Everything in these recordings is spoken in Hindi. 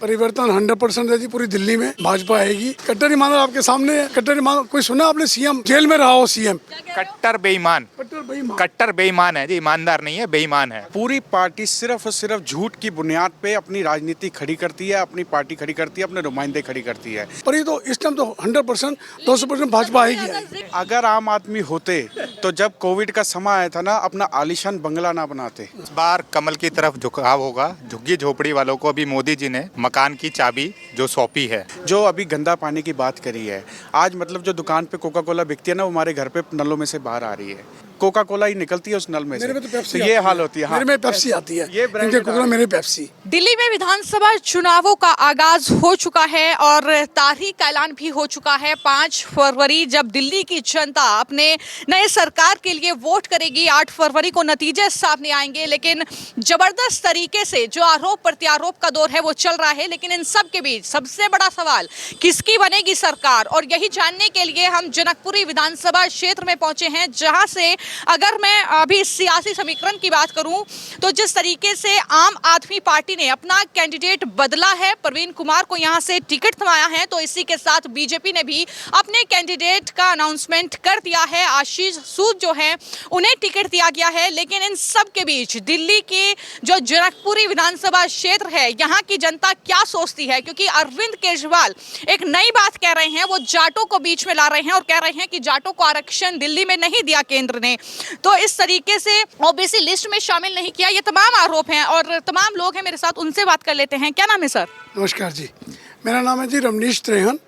परिवर्तन 100% है जी। पूरी दिल्ली में भाजपा आएगी। कट्टर ईमानदार आपके सामने है। कट्टर ईमानदार कोई सुना आपने? सीएम जेल में रहा हो सीएम। कट्टर बेईमान, कट्टर बेईमान है जी, ईमानदार नहीं है, बेईमान है। पूरी पार्टी सिर्फ और सिर्फ झूठ की बुनियाद पे अपनी राजनीति खड़ी करती है, अपनी पार्टी खड़ी करती है, अपने नुमाइंदे खड़ी करती है। पर ये तो इस टाइम तो 100% 200% भाजपा आएगी। अगर आम आदमी होते तो जब कोविड का समय आया था ना, अपना आलीशान बंगला ना बनाते। इस बार कमल की तरफ झुकाव होगा। झुग्गी झोपड़ी वालों को अभी मोदी जी ने मकान की चाबी जो सौंपी है। जो अभी गंदा पानी की बात करी है, आज मतलब जो दुकान पे कोका कोला बिकती है ना, वो हमारे घर पे नलों में से बाहर आ रही है। कोका कोला ही निकलती है उस नल में से। तो ये हाल होती है। हाँ, मेरे में पेप्सी आती है। ये इनके कोका मेरे पेप्सी। दिल्ली में विधानसभा चुनावों का आगाज हो चुका है और तारीख का ऐलान भी हो चुका है। 5 फरवरी जब दिल्ली की जनता अपने नए सरकार के लिए वोट करेगी, 8 फरवरी को नतीजे सामने आएंगे। लेकिन जबरदस्त तरीके से जो आरोप प्रत्यारोप का दौर है वो चल रहा है। लेकिन इन सब के बीच सबसे बड़ा सवाल किसकी बनेगी सरकार, और यही जानने के लिए हम जनकपुरी विधानसभा क्षेत्र में पहुंचे हैं, जहां से अगर मैं अभी सियासी समीकरण की बात करूं तो जिस तरीके से आम आदमी पार्टी ने अपना कैंडिडेट बदला है, प्रवीण कुमार को यहां से टिकट थमाया है, तो इसी के साथ बीजेपी ने भी अपने कैंडिडेट का अनाउंसमेंट कर दिया है। आशीष सूद जो है उन्हें टिकट दिया गया है। लेकिन इन सब के बीच दिल्ली की जो जनकपुरी विधानसभा क्षेत्र है, यहाँ की जनता क्या सोचती है, क्योंकि अरविंद केजरीवाल एक नई बात कह रहे हैं। वो जाटों को बीच में ला रहे हैं और कह रहे हैं कि जाटों को आरक्षण दिल्ली में नहीं दिया केंद्र ने, तो इस तरीके से ओबीसी लिस्ट में शामिल नहीं किया। ये तमाम आरोप हैं और तमाम लोग हैं मेरे साथ, उनसे बात कर लेते हैं। क्या नाम है सर? नमस्कार जी, मेरा नाम है जी रमनीश त्रेहन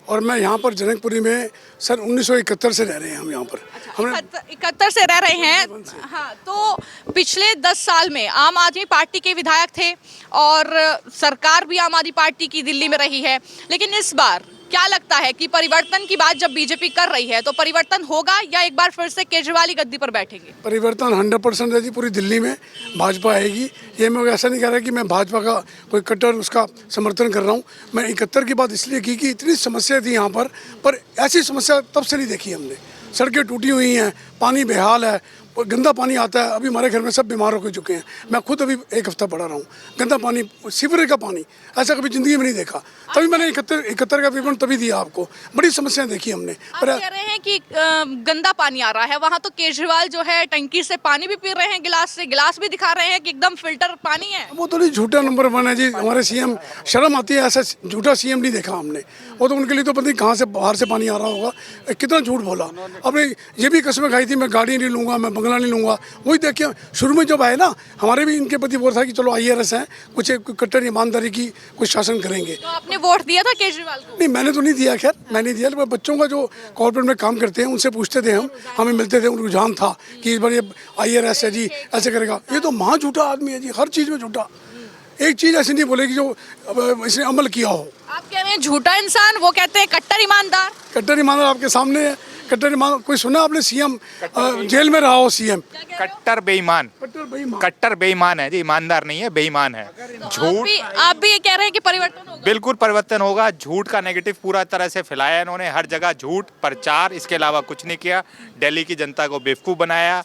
और मैं यहाँ पर जनकपुरी में सर 1971 से रह रहे हैं हम यहाँ पर। हमने 71 से रह रहे हैं। हाँ, तो पिछले 10 साल में आम आदमी पार्टी के विधायक थे और सरकार भी आम आदमी पार्टी की दिल्ली में रही है। लेकिन इस बार क्या लगता है कि परिवर्तन की बात जब बीजेपी कर रही है तो परिवर्तन होगा या एक बार फिर से केजरीवाल ही गद्दी पर बैठेंगे? परिवर्तन 100% है जी। पूरी दिल्ली में भाजपा आएगी। ये मैं ऐसा नहीं कह रहा कि मैं भाजपा का कोई कट्टर उसका समर्थन कर रहा हूँ। मैं 71 की बात इसलिए की कि इतनी समस्या थी यहाँ पर ऐसी समस्या तब से नहीं देखी हमने। सड़कें टूटी हुई हैं, पानी बेहाल है, गंदा पानी आता है। अभी हमारे घर में सब बीमार हो चुके हैं। मैं खुद अभी 1 हफ्ता पड़ा रहा हूँ। गंदा पानी, सीवरेज का पानी, ऐसा कभी जिंदगी में नहीं देखा। तभी मैंने 71 का विवरण तभी दिया आपको। बड़ी समस्याएं देखी हमने। पर कह रहे हैं कि गंदा पानी आ रहा है वहाँ, तो केजरीवाल जो है टंकी से पानी भी पी रहे हैं, गिलास से, गिलास भी दिखा रहे हैं कि एकदम फिल्टर पानी है। वो थोड़ी झूठा नंबर 1 है जी हमारे सीएम। शर्म आती है, ऐसा झूठा सीएम नहीं देखा हमने। वो तो उनके लिए तो पता नहीं कहाँ से बाहर से पानी आ रहा होगा। कितना झूठ बोला। अपने ये भी कसमें खाई थी, मैं गाड़ी नहीं लूंगा, मैं बंगला नहीं लूंगा। वही देखिए शुरू में जब आए ना, हमारे भी इनके प्रति बोल था कि चलो IRS हैं, कुछ कट्टर ईमानदारी की कुछ शासन करेंगे। तो आपने वोट दिया था केजरीवाल को? नहीं, मैंने तो नहीं दिया। खैर मैंने नहीं दिया, लेकिन बच्चों का जो कॉर्पोरेट में काम करते हैं उनसे पूछते थे हम, हमें मिलते थे, उनको रुझान था कि इस बार ये IRS है जी, ऐसे करेगा। ये तो महा झूठा आदमी है जी, हर चीज़ में झूठा। एक चीज़ ऐसी नहीं बोलेगी जो इसने अमल किया हो। आप कह रहे हैं झूठा इंसान, वो कहते हैं कट्टर ईमानदार। कट्टर ईमानदार आपके सामने है। कट्टर ईमान कोई सुना आपने? सीएम जेल में रहा हो सीएम। कट्टर बेईमान, कट्टर बेईमान है जी, ईमानदार नहीं है, बेईमान है। झूठ। आप भी ये कह रहे हैं कि परिवर्तन होगा? बिल्कुल परिवर्तन होगा। झूठ का नेगेटिव पूरा तरह से फैलाया इन्होंने, हर जगह झूठ प्रचार, इसके अलावा कुछ नहीं किया। दिल्ली की जनता को बेवकूफ़ बनाया।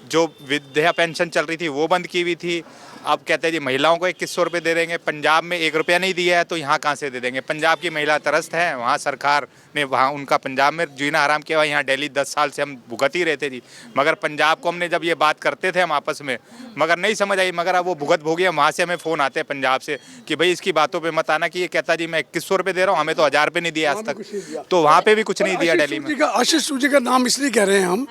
जो विधवा पेंशन चल रही थी वो बंद की हुई थी। अब कहते हैं जी महिलाओं को 2100 रुपये दे देंगे। पंजाब में 1 रुपया नहीं दिया है तो यहाँ कहाँ से दे देंगे? पंजाब की महिला त्रस्त है, वहाँ सरकार ने वहाँ उनका पंजाब में जीना हराम किया हुआ। यहाँ दिल्ली 10 साल से हम भुगत ही रहे थे जी। मगर पंजाब को हमने जब ये बात करते थे हम आपस में, मगर नहीं समझ आई। मगर अब वो भुगत भोगी है। वहाँ से हमें फ़ोन आते हैं पंजाब से कि भाई इसकी बातों पर मत आना, कि ये कहता जी मैं 2100 रुपये दे रहा हूँ, हमें तो 1000 रुपये नहीं दिया आज तक। तो वहाँ पर भी कुछ नहीं दिया दिल्ली में। आशीष सूद जी का नाम इसलिए कह रहे हैं हम,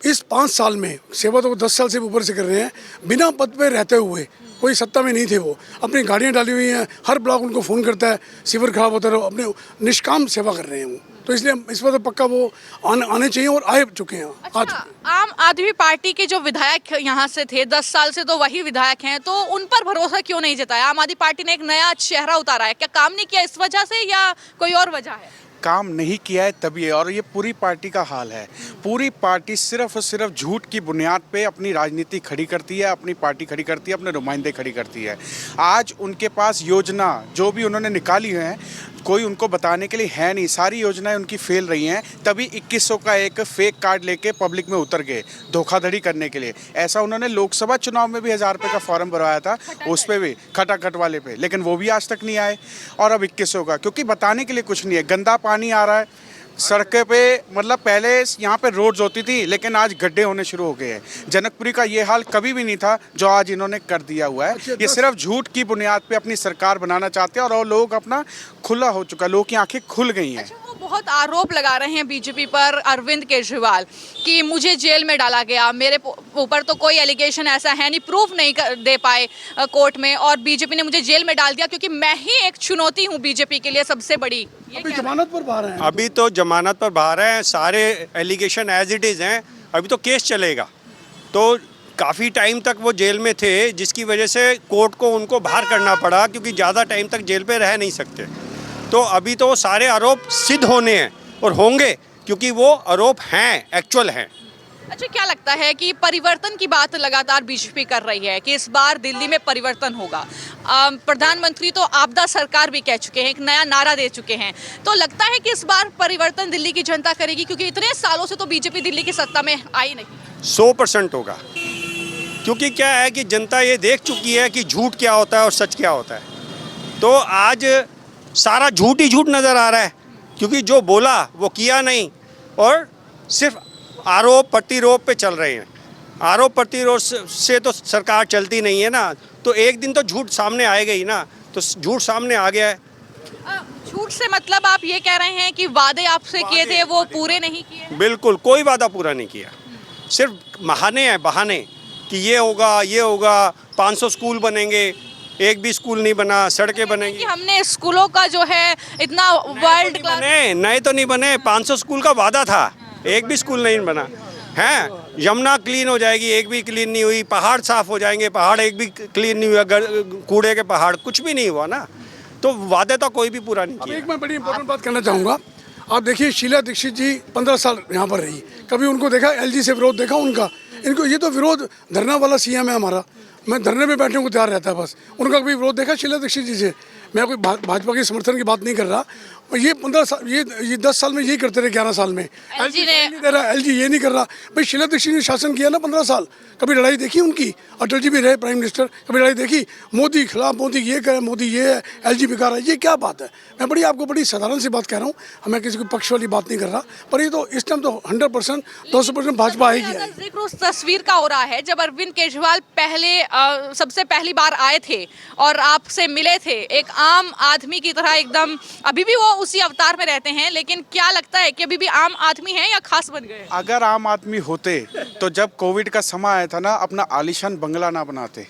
इस 5 साल में सेवा तो 10 साल से ऊपर से कर रहे हैं, बिना पद पे रहते हुए। कोई सत्ता में नहीं थे, वो अपनी गाड़ियाँ डाली हुई हैं, हर ब्लॉक उनको फ़ोन करता है, सीवर खराब होता है, अपने निष्काम सेवा कर रहे हैं वो। तो इसलिए इस पर तो पक्का वो आने चाहिए और आए चुके हैं। अच्छा, आम आदमी पार्टी के जो विधायक यहाँ से थे 10 साल से, तो वही विधायक हैं, तो उन पर भरोसा क्यों नहीं जताया? आम आदमी पार्टी ने एक नया चेहरा उतारा है, क्या काम नहीं किया इस वजह से या कोई और वजह है? काम नहीं किया है तभी है। और ये पूरी पार्टी का हाल है। पूरी पार्टी सिर्फ और सिर्फ झूठ की बुनियाद पे अपनी राजनीति खड़ी करती है, अपनी पार्टी खड़ी करती है, अपने नुमाइंदे खड़ी करती है। आज उनके पास योजना जो भी उन्होंने निकाली है कोई उनको बताने के लिए है नहीं। सारी योजनाएं उनकी फेल रही हैं, तभी 2100 का एक फेक कार्ड लेके पब्लिक में उतर गए धोखाधड़ी करने के लिए। ऐसा उन्होंने लोकसभा चुनाव में भी 1000 रुपये का फॉर्म भरवाया था, उस पर भी खटाखट वाले पे, लेकिन वो भी आज तक नहीं आए। और अब 2100 का, क्योंकि बताने के लिए कुछ नहीं है। गंदा पानी आ रहा है सड़कें पे, मतलब पहले यहाँ पे रोड्स होती थी लेकिन आज गड्ढे होने शुरू हो गए हैं। जनकपुरी का ये हाल कभी भी नहीं था जो आज इन्होंने कर दिया हुआ है। ये सिर्फ झूठ की बुनियाद पे अपनी सरकार बनाना चाहते हैं और लोग अपना खुला हो चुका, लोगों की आंखें खुल गई हैं। वो बहुत आरोप लगा रहे हैं बीजेपी पर, अरविंद केजरीवाल, कि मुझे जेल में डाला गया, मेरे ऊपर तो कोई एलिगेशन ऐसा है नहीं, प्रूफ नहीं दे पाए कोर्ट में, और बीजेपी ने मुझे जेल में डाल दिया क्योंकि मैं ही एक चुनौती हूँ बीजेपी के लिए सबसे बड़ी। अभी जमानत पर बाहर हैं। अभी तो जमानत पर बाहर हैं, सारे एलिगेशन एज इट इज़ हैं। अभी तो केस चलेगा, तो काफ़ी टाइम तक वो जेल में थे, जिसकी वजह से कोर्ट को उनको बाहर करना पड़ा, क्योंकि ज़्यादा टाइम तक जेल पे रह नहीं सकते। तो अभी तो सारे आरोप सिद्ध होने हैं और होंगे, क्योंकि वो आरोप हैं, एक्चुअल हैं। अच्छा, क्या लगता है कि परिवर्तन की बात लगातार बीजेपी कर रही है कि इस बार दिल्ली में परिवर्तन होगा। प्रधानमंत्री तो आपदा सरकार भी कह चुके हैं, एक नया नारा दे चुके हैं, तो लगता है कि इस बार परिवर्तन दिल्ली की जनता करेगी, क्योंकि इतने सालों से तो बीजेपी दिल्ली की सत्ता में आई नहीं। 100% होगा, क्योंकि क्या है कि जनता ये देख चुकी है कि झूठ क्या होता है और सच क्या होता है। तो आज सारा झूठ ही झूठ नज़र आ रहा है, क्योंकि जो बोला वो किया नहीं, और सिर्फ आरोप प्रतिरोप पे चल रहे हैं। आरोप प्रतिरोप से तो सरकार चलती नहीं है ना, तो एक दिन तो झूठ सामने आएगा ही ना। तो झूठ सामने आ गया है। झूठ से मतलब आप ये कह रहे हैं कि वादे आपसे किए थे वो पूरे नहीं किए? बिल्कुल, कोई वादा पूरा नहीं किया, सिर्फ बहाने हैं, बहाने कि ये होगा 500 स्कूल बनेंगे, एक भी स्कूल नहीं बना, सड़कें बनेंगी। हमने स्कूलों का जो है इतना वर्ल्ड क्लास, नए तो नहीं बने, 500 स्कूल का वादा था, एक भी स्कूल नहीं बना है। यमुना क्लीन हो जाएगी, एक भी क्लीन नहीं हुई। पहाड़ साफ हो जाएंगे, पहाड़ एक भी क्लीन नहीं हुआ। कूड़े के पहाड़, कुछ भी नहीं हुआ ना। तो वादे तो कोई भी पूरा नहीं किया। एक मैं बड़ी इंपॉर्टेंट बात करना चाहूँगा। आप देखिए, शीला दीक्षित जी 15 साल यहाँ पर रही, कभी उनको देखा एलजी से विरोध देखा उनका? इनको ये तो विरोध धरना वाला सीएम है हमारा, मैं धरने में बैठने को तैयार रहता है बस। उनका कभी विरोध देखा शीला दीक्षित जी से? मैं कोई भाजपा के समर्थन की बात नहीं कर रहा, ये 15 साल, ये 10 साल में यही करते रहे, 11 साल में एलजी नहीं दे रहा, एलजी ये नहीं कर रहा। भाई शीला दीक्षित ने शासन किया ना 15 साल, कभी लड़ाई देखी उनकी? अटल जी भी रहे प्राइम मिनिस्टर, कभी लड़ाई देखी? मोदी खिलाफ, मोदी ये करे, मोदी ये है, एलजी बेकार है, ये क्या बात है? मैं आपको बड़ी साधारण सी बात कह रहा हूँ, हमें किसी को पक्ष वाली बात नहीं कर रहा, पर ये तो इस टाइम तो 100% 200% भाजपा आएगी। जिक्र उस तस्वीर का हो रहा है जब अरविंद केजरीवाल सबसे पहली बार आए थे और आपसे मिले थे, एक आम आदमी की तरह एकदम। अभी भी वो उसी अवतार में रहते हैं, लेकिन क्या लगता है कि अभी भी आम आदमी हैं या खास बन गए? अगर आम आदमी होते तो जब कोविड का समय आया था ना, अपना आलीशान बंगला ना बनाते।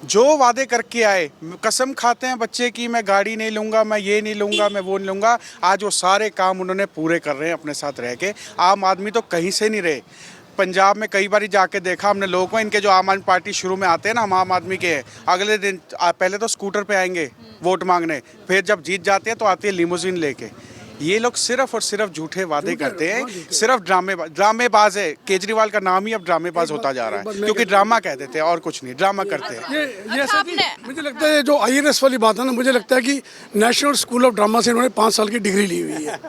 जो वादे करके आए, कसम खाते हैं बच्चे की, मैं गाड़ी नहीं लूंगा, मैं ये नहीं लूंगा, मैं वो नहीं लूंगा, आज वो सारे काम उन्होंने पूरे कर रहे हैं अपने साथ रह के। आम आदमी तो कहीं से नहीं रहे। पंजाब में कई बार जाके देखा हमने लोगों को, इनके जो आम आदमी पार्टी शुरू में आते हैं ना, हम आम आदमी के हैं, अगले दिन पहले तो स्कूटर पे आएंगे वोट मांगने, फिर जब जीत जाते हैं तो आती है लिमोजिन लेके। ये लोग सिर्फ और सिर्फ झूठे वादे करते हैं, सिर्फ ड्रामेबाज है। केजरीवाल का नाम ही अब ड्रामेबाज होता जा रहा है, क्योंकि ड्रामा कह देते हैं और कुछ नहीं, ड्रामा करते हैं। ये ऐसा कि मुझे लगता है जो IAS वाली बात है ना, मुझे लगता है कि नेशनल स्कूल ऑफ ड्रामा से इन्होंने 5 साल की डिग्री ली हुई है।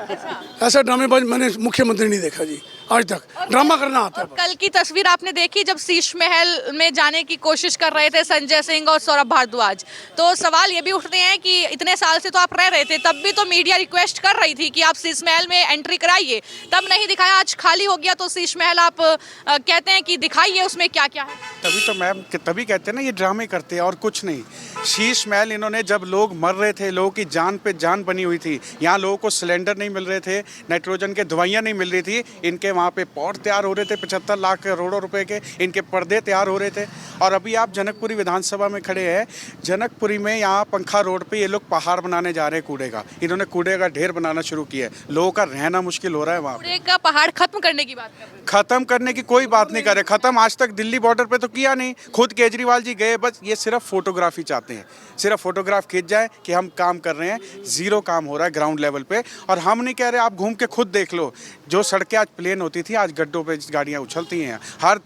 ऐसा ड्रामेबाज मैंने मुख्यमंत्री नहीं देखा जी आज तक, ड्रामा करना आता है। कल की तस्वीर आपने देखी जब शीश महल में जाने की कोशिश कर रहे थे संजय सिंह और सौरभ भारद्वाज, तो सवाल ये भी उठते हैं कि इतने साल से तो आप रह रहे थे, तब भी तो मीडिया रिक्वेस्ट कर रही थी कि आप शीश महल में एंट्री कराइए, तब नहीं दिखाया, आज खाली हो गया तो शीश महल आप कहते हैं कि दिखाइए उसमें क्या क्या है। तभी तो मैम तभी कहते हैं ना, ये ड्रामे करते हैं और कुछ नहीं। शीश महल इन्होंने, जब लोग मर रहे थे, लोगों की जान पे जान बनी हुई थी, यहाँ लोगों को सिलेंडर नहीं मिल रहे थे, नाइट्रोजन के दवाइयाँ नहीं मिल रही थी, इनके वहाँ पे पॉट तैयार हो रहे थे 75 लाख करोड़ों रुपए के, इनके पर्दे तैयार हो रहे थे। और अभी आप जनकपुरी विधानसभा में खड़े हैं, जनकपुरी में यहाँ पंखा रोड पे ये लोग पहाड़ बनाने जा रहे हैं कूड़े का। इन्होंने कूड़े का ढेर बनाना शुरू किया है, लोगों का रहना मुश्किल हो रहा है वहाँ। कूड़े का पहाड़ खत्म करने की बात कर रहे हैं। खत्म करने की कोई बात नहीं कर रहे, खत्म आज तक दिल्ली बॉर्डर पे तो किया नहीं। खुद केजरीवाल जी गए, बस ये सिर्फ फोटोग्राफी चाहते हैं, सिर्फ फोटोग्राफ खींच जाए कि हम काम कर रहे हैं। जीरो काम हो रहा है ग्राउंड लेवल पे। और हम नहीं कह रहे, आप घूम के खुद देख लो, जो सड़कें आज प्लेन होती थी आज गड्ढों पे गाड़ियां उछलती हैं। हर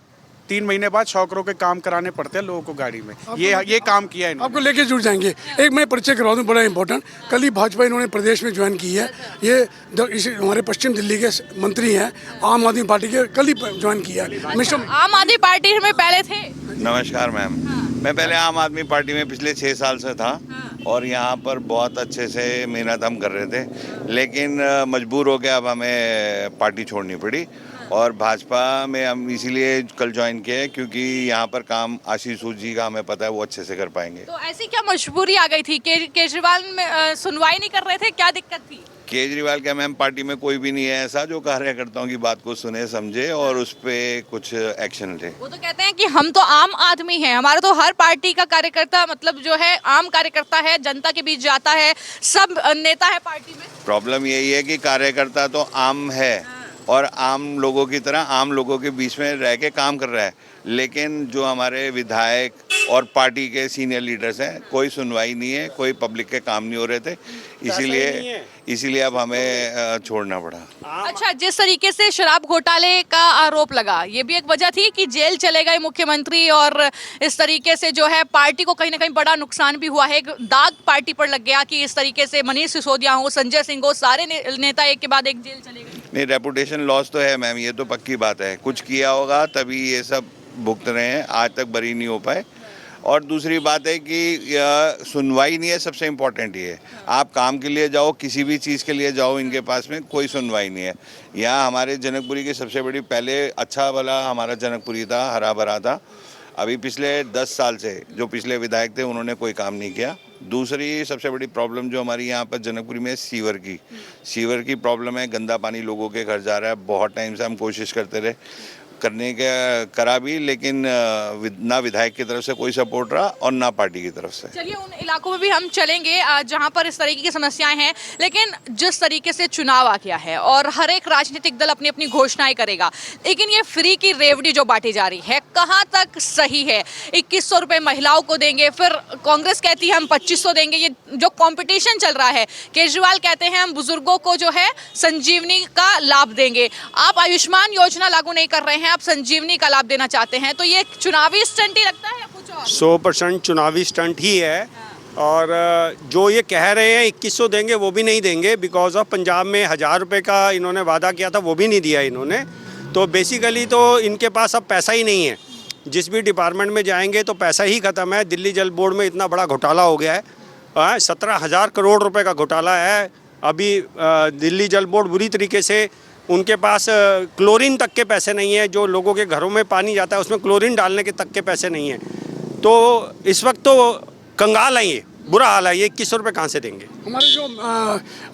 3 महीने बाद 100 करोड़ के काम कराने पड़ते हैं लोगों को गाड़ी में। ये काम किया है इन्होंने। आपको लेके जुड़ जाएंगे। एक मैं परिचय करवा दूं, बड़ा इंपॉर्टेंट। कल ही भाजपा इन्होंने प्रदेश में ज्वाइन की है। ये हमारे पश्चिम दिल्ली के मंत्री हैं आम आदमी पार्टी के, कल ही ज्वाइन किया है। मिस्टर आम आदमी पार्टी में पहले थे। नमस्कार मैम। मैं पहले आम आदमी पार्टी में पिछले 6 साल से था और यहाँ पर बहुत अच्छे से मेहनत हम कर रहे थे, लेकिन मजबूर हो के अब हमें पार्टी छोड़नी पड़ी और भाजपा में हम इसीलिए कल ज्वाइन किए क्योंकि यहाँ पर काम आशीष सूद जी का हमें पता है वो अच्छे से कर पाएंगे। तो ऐसी क्या मजबूरी आ गई थी? केजरीवाल में सुनवाई नहीं कर रहे थे, क्या दिक्कत थी? केजरीवाल क्या मैम, पार्टी में कोई भी नहीं है ऐसा जो कार्यकर्ताओं की बात को सुने समझे और उस पर कुछ एक्शन ले। वो तो कहते हैं कि हम तो आम आदमी हैं, हमारा तो हर पार्टी का कार्यकर्ता मतलब जो है आम कार्यकर्ता है, जनता के बीच जाता है, सब नेता है पार्टी में। प्रॉब्लम यही है कि कार्यकर्ता तो आम है और आम लोगों की तरह आम लोगों के बीच में रह के काम कर रहा है, लेकिन जो हमारे विधायक और पार्टी के सीनियर लीडर्स हैं कोई सुनवाई नहीं है, कोई पब्लिक के काम नहीं हो रहे थे, इसीलिए अब हमें छोड़ना पड़ा। अच्छा, जिस तरीके से शराब घोटाले का आरोप लगा, ये भी एक वजह थी कि जेल चले गए मुख्यमंत्री और इस तरीके से जो है पार्टी को कहीं ना कहीं बड़ा नुकसान भी हुआ है। एक दाग पार्टी पर लग गया कि इस तरीके से मनीष सिसोदिया हो, संजय सिंह हो, सारे नेता एक के बाद एक जेल चले गए। नहीं, रेपुटेशन लॉस तो है मैम, ये तो पक्की बात है। कुछ किया होगा तभी ये सब भुगत रहे हैं, आज तक बरी नहीं हो पाए। और दूसरी बात है कि सुनवाई नहीं है, सबसे इम्पोर्टेंट ये है। आप काम के लिए जाओ, किसी भी चीज़ के लिए जाओ, इनके पास में कोई सुनवाई नहीं है। यहाँ हमारे जनकपुरी की सबसे बड़ी, पहले अच्छा भला हमारा जनकपुरी था, हरा भरा था। अभी पिछले 10 साल से जो पिछले विधायक थे उन्होंने कोई काम नहीं किया। दूसरी सबसे बड़ी प्रॉब्लम जो हमारी यहाँ पर जनकपुरी में सीवर की प्रॉब्लम है। गंदा पानी लोगों के घर जा रहा है। बहुत टाइम से हम कोशिश करते रहे, करने का करा भी, लेकिन ना विधायक की तरफ से कोई सपोर्ट रहा और ना पार्टी की तरफ से। चलिए उन इलाकों में भी हम चलेंगे जहां पर इस तरीके की समस्याएं हैं, लेकिन जिस तरीके से चुनाव आ गया है और हर एक राजनीतिक दल अपनी अपनी घोषणाएं करेगा, लेकिन ये फ्री की रेवड़ी जो बांटी जा रही है कहां तक सही है? 2100 रुपए महिलाओं को देंगे, फिर कांग्रेस कहती है हम 2500 देंगे। ये जो कॉम्पिटिशन चल रहा है, केजरीवाल कहते हैं हम बुजुर्गों को जो है संजीवनी का लाभ देंगे। आप आयुष्मान योजना लागू नहीं कर रहे हैं, आप संजीवनी का लाभ देना चाहते हैं, तो ये चुनावी स्टंट ही लगता है या कुछ और? 100% चुनावी स्टंट ही है। और जो ये कह रहे हैं 2100 देंगे, वो भी नहीं देंगे। बिकॉज ऑफ पंजाब में 1000 रुपये का इन्होंने वादा किया था, वो भी नहीं दिया इन्होंने। तो बेसिकली तो इनके पास अब पैसा ही नहीं है। जिस भी डिपार्टमेंट में जाएंगे तो पैसा ही ख़त्म है। दिल्ली जल बोर्ड में इतना बड़ा घोटाला हो गया है, 17,000 करोड़ रुपए का घोटाला है। अभी दिल्ली जल बोर्ड बुरी तरीके से, उनके पास क्लोरीन तक के पैसे नहीं है। जो लोगों के घरों में पानी जाता है उसमें क्लोरीन डालने के तक के पैसे नहीं हैं। तो इस वक्त तो कंगाल है, ये बुरा हाल है। ये 2100 रुपये कहाँ से देंगे? हमारे जो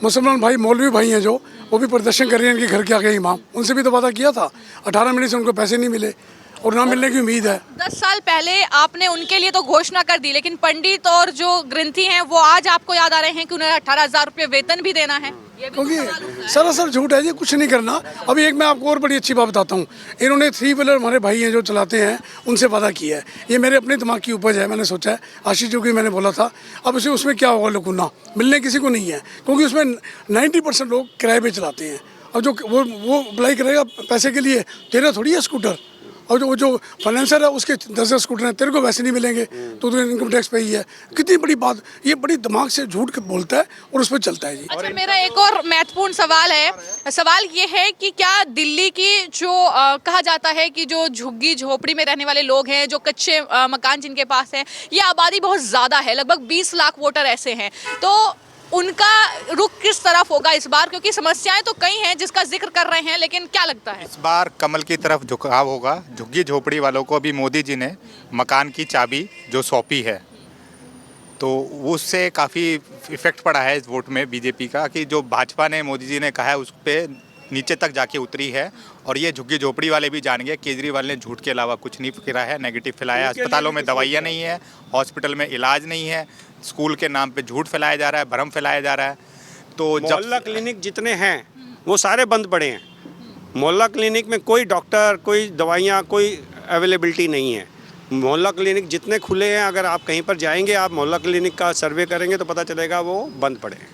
मुसलमान भाई, मौलवी भाई हैं जो, वो भी प्रदर्शन कर रहे हैं इनके घर के आगे इमाम, उनसे भी तो वादा किया था। 18 महीने से उनको पैसे नहीं मिले और ना मिलने की उम्मीद है। 10 साल पहले आपने उनके लिए तो घोषणा कर दी, लेकिन पंडित और जो ग्रंथी हैं वो आज आपको याद आ रहे हैं कि उन्हें 18,000 रुपये वेतन भी देना है। ये भी तो सवाल उठता है। क्योंकि सरासर झूठ है, ये कुछ नहीं करना। अभी एक मैं आपको और बड़ी अच्छी बात बताता हूँ। इन्होंने 3 व्हीलर हमारे भाई हैं जो चलाते हैं, उनसे वादा किया है। ये मेरे अपने दिमाग की उपज है, मैंने सोचा है। आशीष जो कि मैंने बोला था, अब उसमें क्या होगा, लोगुना मिलने किसी को नहीं है, क्योंकि उसमें 90% लोग किराए पे चलाते हैं। अब जो वो अप्लाई करेगा पैसे के लिए, तेरा थोड़ी है स्कूटर, और जो फाइनेंसर है उसके 10 स्कूटर हैं, तेरे को वैसे नहीं मिलेंगे, तो इनकम टैक्स पे ही है। कितनी बड़ी बात, ये बड़ी दिमाग से झूठ बोलता है और उस पर चलता है जी। अच्छा, मेरा एक और महत्वपूर्ण सवाल है। सवाल ये है कि क्या दिल्ली की जो कहा जाता है कि जो झुग्गी झोपड़ी में रहने वाले लोग हैं, जो कच्चे मकान जिनके पास हैं, ये आबादी बहुत ज़्यादा है, लगभग 20 लाख वोटर ऐसे हैं, तो उनका रुख किस तरफ होगा इस बार? क्योंकि समस्याएं तो कई हैं जिसका जिक्र कर रहे हैं, लेकिन क्या लगता है इस बार कमल की तरफ झुकाव होगा। झुग्गी झोपड़ी वालों को अभी मोदी जी ने मकान की चाबी जो सौंपी है, तो उससे काफ़ी इफेक्ट पड़ा है इस वोट में बीजेपी का, कि जो भाजपा ने, मोदी जी ने कहा है उस पर नीचे तक जाके उतरी है। और ये झुग्गी झोपड़ी वाले भी जान गए केजरीवाल ने झूठ के अलावा कुछ नहीं फिरा है, नेगेटिव फैलाया। अस्पतालों में दवाइयाँ नहीं है, हॉस्पिटल में इलाज नहीं है, स्कूल के नाम पे झूठ फैलाया जा रहा है, भ्रम फैलाया जा रहा है। तो मोहल्ला क्लिनिक जितने हैं वो सारे बंद पड़े हैं। मोहल्ला क्लिनिक में कोई डॉक्टर, कोई दवाइयाँ, कोई अवेलेबिलिटी नहीं है। मोहल्ला क्लिनिक जितने खुले हैं, अगर आप कहीं पर जाएंगे, आप मोहल्ला क्लिनिक का सर्वे करेंगे तो पता चलेगा वो बंद पड़े हैं।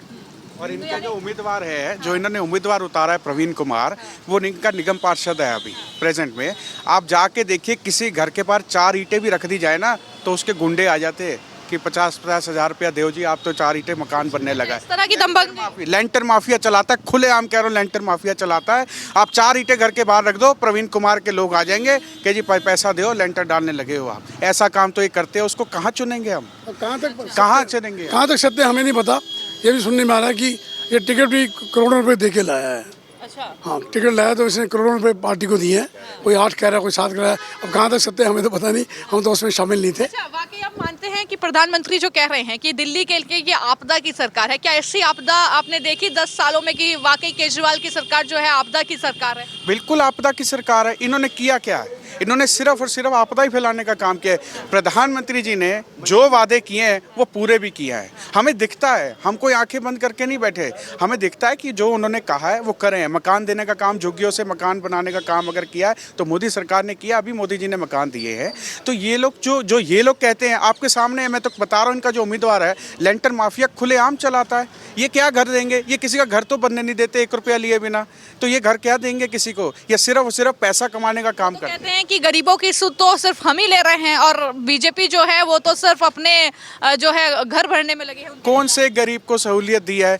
और इनका जो उम्मीदवार है, जो इन्होंने उम्मीदवार उतारा है प्रवीण कुमार, वो इनका निगम पार्षद है अभी प्रेजेंट में। आप जाके देखिए, किसी घर के पास 4 ईंटें भी रख दी जाए ना तो उसके गुंडे आ जाते हैं कि 50-50 हज़ार रुपया दो जी, आप तो 4 ईंटें मकान बनने लगा इस तरह की दंबंग लेंटर माफिया चलाता है, खुले आम कह रहा हूँ, लेंटर माफिया चलाता है। आप 4 ईंटें घर के बाहर रख दो, प्रवीण कुमार के लोग आ जाएंगे कि जी पैसा दो, लेंटर डालने लगे हो आप। ऐसा काम तो ये करते हैं, उसको कहाँ चुनेंगे हम, कहाँ चुनेंगे? कहाँ तक सत्य हमें नहीं पता। ये भी सुनने में आ रहा है कि ये टिकट भी करोड़ों रुपए दे के लाया है। अच्छा, हाँ, टिकट लाया तो इसने करोड़ों रुपए पार्टी को दिए हैं। कोई 8 कह रहा है, कोई 7 कह रहा है। अब कहाँ तक सत्य हमें तो पता नहीं, हम तो उसमें शामिल नहीं थे। अच्छा, वाकई आप मानते हैं कि प्रधानमंत्री जो कह रहे हैं कि दिल्ली के लिए ये आपदा की सरकार है, क्या ऐसी आपदा आपने देखी 10 सालों में कि वाकई केजरीवाल की सरकार जो है आपदा की सरकार है? बिल्कुल आपदा की सरकार है। इन्होंने किया क्या है? इन्होंने सिर्फ और सिर्फ आपदा ही फैलाने का काम किया है। प्रधानमंत्री जी ने जो वादे किए हैं वो पूरे भी किया है। हमें दिखता है, हम कोई आंखें बंद करके नहीं बैठे, हमें दिखता है कि जो उन्होंने कहा है वो करें। मकान देने का काम, झुग्गियों से मकान बनाने का काम अगर किया है तो मोदी सरकार ने किया, अभी मोदी जी ने मकान दिए हैं। तो ये लोग जो ये लोग कहते हैं, आपके सामने है, मैं तो बता रहा हूँ, इनका जो उम्मीदवार है लेंटर माफिया खुलेआम चलाता है। ये क्या घर देंगे? ये किसी का घर तो बनने नहीं देते 1 रुपया लिए बिना, तो ये घर क्या देंगे किसी को? ये सिर्फ और सिर्फ पैसा कमाने का काम करते हैं। कहते हैं कि गरीबों की सुध तो सिर्फ हम ही ले रहे हैं और बीजेपी जो है वो तो सिर्फ अपने जो है घर भरने में लगे हैं। कौन से गरीब को सहूलियत दी है?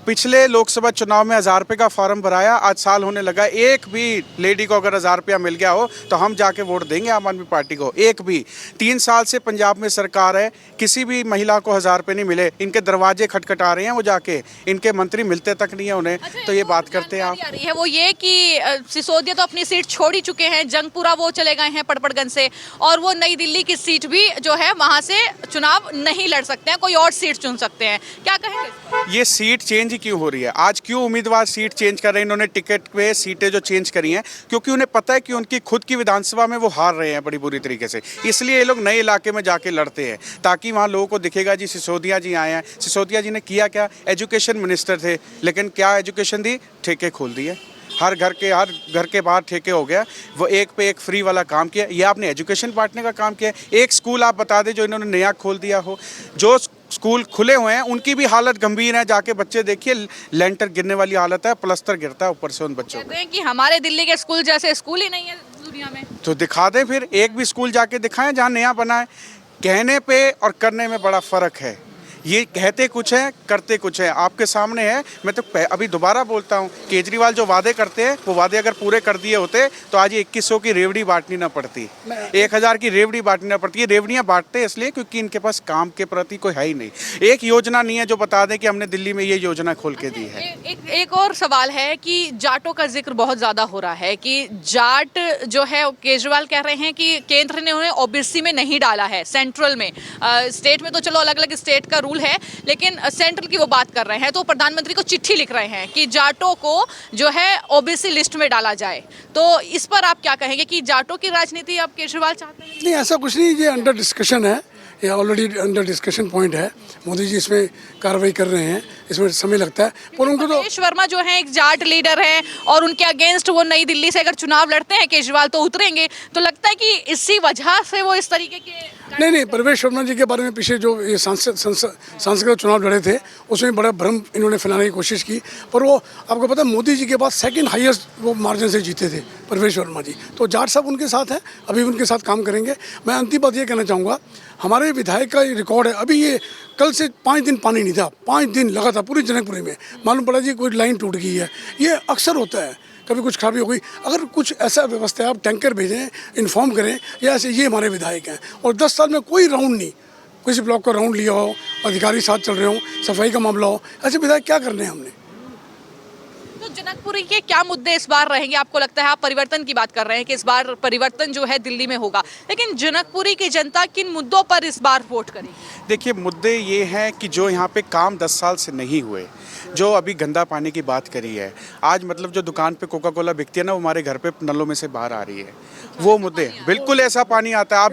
पिछले लोकसभा चुनाव में 1000 रुपये का फॉर्म भराया, आज साल होने लगा, एक भी लेडी को अगर 1000 रुपया मिल गया हो तो हम जाके वोट देंगे आम आदमी पार्टी को। एक भी 3 साल से पंजाब में सरकार है, किसी भी महिला को 1000 रुपये नहीं मिले। इनके दरवाजे खटखटा रहे हैं वो जाके, इनके मंत्री मिलते तक नहीं है उन्हें। अच्छा, तो ये बात करते हैं आप। आ रही है वो ये कि सिसोदिया तो अपनी सीट छोड़ ही चुके हैं, जंगपुरा वो चले गए हैं पड़पड़गंज से, और वो नई दिल्ली की सीट भी जो है वहां से चुनाव नहीं लड़ सकते हैं, कोई और सीट चुन सकते हैं। क्या कहेंगे? ये सीट चेंज क्यों हो रही है? आज क्यों उम्मीदवार सीट चेंज कर रहे हैं? इन्होंने टिकट पे सीटें जो चेंज करी हैं क्योंकि उन्हें पता है कि उनकी खुद की विधानसभा में वो हार रहे हैं बड़ी बुरी तरीके से, इसलिए ये लोग नए इलाके में जाके लड़ते हैं ताकि वहाँ लोगों को दिखेगा जी सिसोदिया जी आए हैं। सिसोदिया जी ने किया क्या? एजुकेशन मिनिस्टर थे, लेकिन क्या एजुकेशन दी? ठेके खोल दिए, हर घर के बाहर ठेके हो गया। वो एक पे एक फ्री वाला काम किया। ये आपने एजुकेशन बांटने का काम किया। एक स्कूल आप बता दें जो इन्होंने नया खोल दिया हो। जो स्कूल खुले हुए हैं उनकी भी हालत गंभीर है, जाके बच्चे देखिए, लेंटर गिरने वाली हालत है, प्लस्तर गिरता है ऊपर से उन बच्चों कहते हैं कि हमारे दिल्ली के स्कूल जैसे स्कूल ही नहीं है दुनिया में। तो दिखा दें फिर, एक भी स्कूल जाके दिखाएं जहाँ नया बना है। कहने पे और करने में बड़ा फ़र्क है। ये कहते कुछ है, करते कुछ है। आपके सामने है। मैं तो अभी दोबारा बोलता हूँ, केजरीवाल जो वादे करते हैं वो वादे अगर पूरे कर दिए होते तो आज 2100 की रेवड़ी बांटनी ना पड़ती, 1000 की रेवड़ी बांटनी ना पड़ती। ये रेवड़ियाँ बांटते इसलिए क्योंकि इनके पास काम के प्रति कोई है ही नहीं। एक योजना नहीं है जो बता दें कि हमने दिल्ली में ये योजना खोल के दी है। एक और सवाल है कि जाटों का जिक्र बहुत ज़्यादा हो रहा है कि जाट जो है, केजरीवाल कह रहे हैं कि केंद्र ने उन्हें ओबीसी में नहीं डाला है, सेंट्रल में। स्टेट में तो चलो अलग अलग स्टेट का रूल है, लेकिन सेंट्रल की वो बात कर रहे हैं। तो प्रधानमंत्री को चिट्ठी लिख रहे हैं कि जाटों को जो है ओबीसी लिस्ट में डाला जाए। तो इस पर आप क्या कहेंगे कि जाटों की राजनीति अब केजरीवाल चाहते हैं? नहीं, ऐसा कुछ नहीं, ये अंडर डिस्कशन है, ये ऑलरेडी अंडर डिस्कशन पॉइंट है। मोदी जी इसमें कार्रवाई कर रहे हैं, इसमें समय लगता है, पर उनको तो महेश वर्मा जो है एक जाट लीडर है और उनके अगेंस्ट वो नई दिल्ली से अगर चुनाव लड़ते हैं केजरीवाल तो उतरेंगे। तो लगता है कि इसी वजह से वो इस तरीके के नहीं, परवेश वर्मा जी के बारे में पीछे जो ये सांसद चुनाव लड़े थे उसमें बड़ा भ्रम इन्होंने फैलाने की कोशिश की, पर वो आपको पता है मोदी जी के बाद सेकंड हाईएस्ट वो मार्जिन से जीते थे परवेश वर्मा जी। तो जाट साहब उनके साथ हैं, अभी उनके साथ काम करेंगे। मैं अंतिम बात ये कहना चाहूँगा, हमारे विधायक का रिकॉर्ड है, अभी ये कल से 5 दिन पानी नहीं था, 5 दिन लगातार पूरी जनकपुरी में। मालूम पड़ा जी कोई लाइन टूट गई है, ये अक्सर होता है, कभी कुछ खराबी हो गई। अगर कुछ ऐसा व्यवस्था है, आप टैंकर भेजें, इन्फॉर्म करें, या ऐसे ये हमारे विधायक हैं। और 10 साल में कोई राउंड नहीं, किसी ब्लॉक का राउंड लिया हो, अधिकारी साथ चल रहे हो, सफाई का मामला हो, ऐसे विधायक क्या करने हैं हमने? तो जनकपुरी के क्या मुद्दे इस बार रहेंगे? आपको लगता है, आप परिवर्तन की बात कर रहे हैं कि इस बार परिवर्तन जो है दिल्ली में होगा, लेकिन जनकपुरी की जनता किन मुद्दों पर इस बार वोट करेगी? देखिए, मुद्दे ये हैं कि जो यहाँ पे काम 10 साल से नहीं हुए, जो अभी गंदा पानी की बात करी है, आज मतलब जो दुकान पे कोका कोला बिकती है ना, वो हमारे घर पे नलों में से बाहर आ रही है, वो मुद्दे। बिल्कुल ऐसा पानी आता है,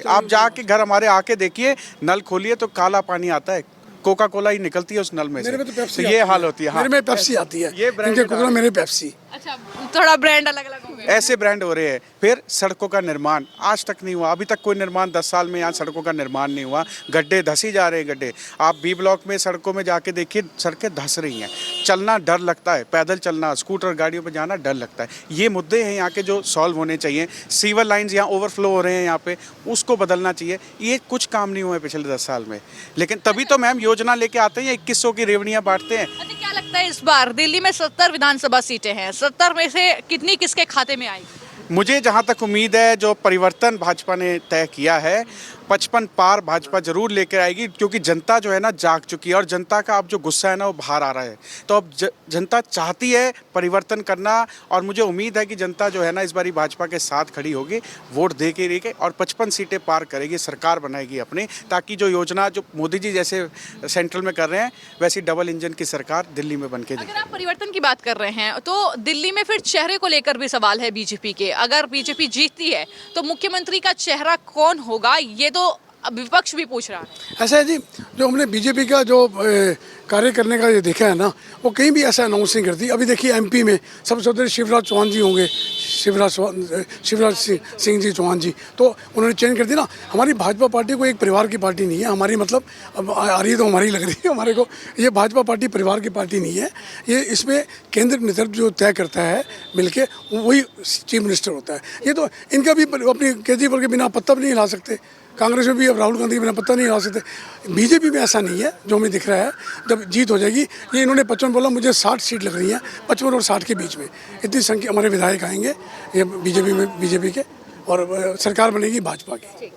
आप जाके घर हमारे आके देखिए, नल खोलिए तो काला पानी आता है, कोका कोला ही निकलती है उस नल में से। मेरे में तो पेप्सी ये हाल होती है। हाँ, मेरे में पेप्सी आती है, ये ब्रांड इनके कोका मेरे पेप्सी। अच्छा, थोड़ा ब्रांड अलग अलग हो गया। ऐसे ब्रांड हो रहे हैं। फिर सड़कों का निर्माण आज तक नहीं हुआ, अभी तक कोई निर्माण 10 साल में यहाँ सड़कों का निर्माण नहीं हुआ। गड्ढे धसी जा रहे हैं, गड्ढे। आप बी ब्लॉक में सड़कों में जाके देखिए, सड़कें धस रही हैं, चलना डर लगता है, पैदल चलना, स्कूटर गाड़ियों पर जाना डर लगता है। ये मुद्दे हैं यहाँ के जो सॉल्व होने चाहिए। सीवर लाइन्स यहाँ ओवरफ्लो हो रहे हैं, यहाँ पे उसको बदलना चाहिए। ये कुछ काम नहीं हुआ है पिछले 10 साल में, लेकिन तभी तो मैम योजना लेके आते हैं, 2100 की रेवड़ियाँ बांटते हैं। अच्छा, क्या लगता है इस बार दिल्ली में 70 विधानसभा सीटें हैं, 70 में से कितनी किसके खाते में आएगी? मुझे जहाँ तक उम्मीद है, जो परिवर्तन भाजपा ने तय किया है, 55 पार भाजपा जरूर लेकर आएगी, क्योंकि जनता जो है ना जाग चुकी है, और जनता का अब जो गुस्सा है ना वो बाहर आ रहा है। तो अब जनता चाहती है परिवर्तन करना, और मुझे उम्मीद है कि जनता जो है ना इस बारी भाजपा के साथ खड़ी होगी, वोट दे के लेके, और 55 सीटें पार करेगी, सरकार बनाएगी अपनी, ताकि जो योजना जो मोदी जी जैसे सेंट्रल में कर रहे हैं, वैसी डबल इंजन की सरकार दिल्ली में बन के अगर आप परिवर्तन की बात कर रहे हैं तो दिल्ली में फिर चेहरे को लेकर भी सवाल है बीजेपी के। अगर बीजेपी जीतती है तो मुख्यमंत्री का चेहरा कौन होगा, ये तो विपक्ष भी पूछ रहा है। ऐसा है जी, जो हमने बीजेपी का जो कार्य करने का ये देखा है ना, वो कहीं भी ऐसा अनाउंस नहीं करती। अभी देखिए एमपी में सबसे पहले शिवराज चौहान जी होंगे, शिवराज सिंह जी चौहान जी, तो उन्होंने चेंज कर दी ना। हमारी भाजपा पार्टी को एक परिवार की पार्टी नहीं है हमारी, मतलब अब आ रही है तो हमारी लग रही है हमारे को। ये भाजपा पार्टी परिवार की पार्टी नहीं है, ये इसमें केंद्र नेतृत्व जो तय करता है मिलके, वही चीफ मिनिस्टर होता है। ये तो इनका भी अपनी केजरीवाल के बिना पत्ता भी नहीं हिला सकते, कांग्रेस में भी अब राहुल गांधी के बिना पत्ता नहीं हिला सकते। बीजेपी में ऐसा नहीं है जो हमें दिख रहा है। जब जीत हो जाएगी, ये इन्होंने 55 बोला, मुझे 60 सीट लग रही हैं, 55 और 60 के बीच में इतनी संख्या हमारे विधायक आएंगे ये बीजेपी के, और सरकार बनेगी भाजपा की।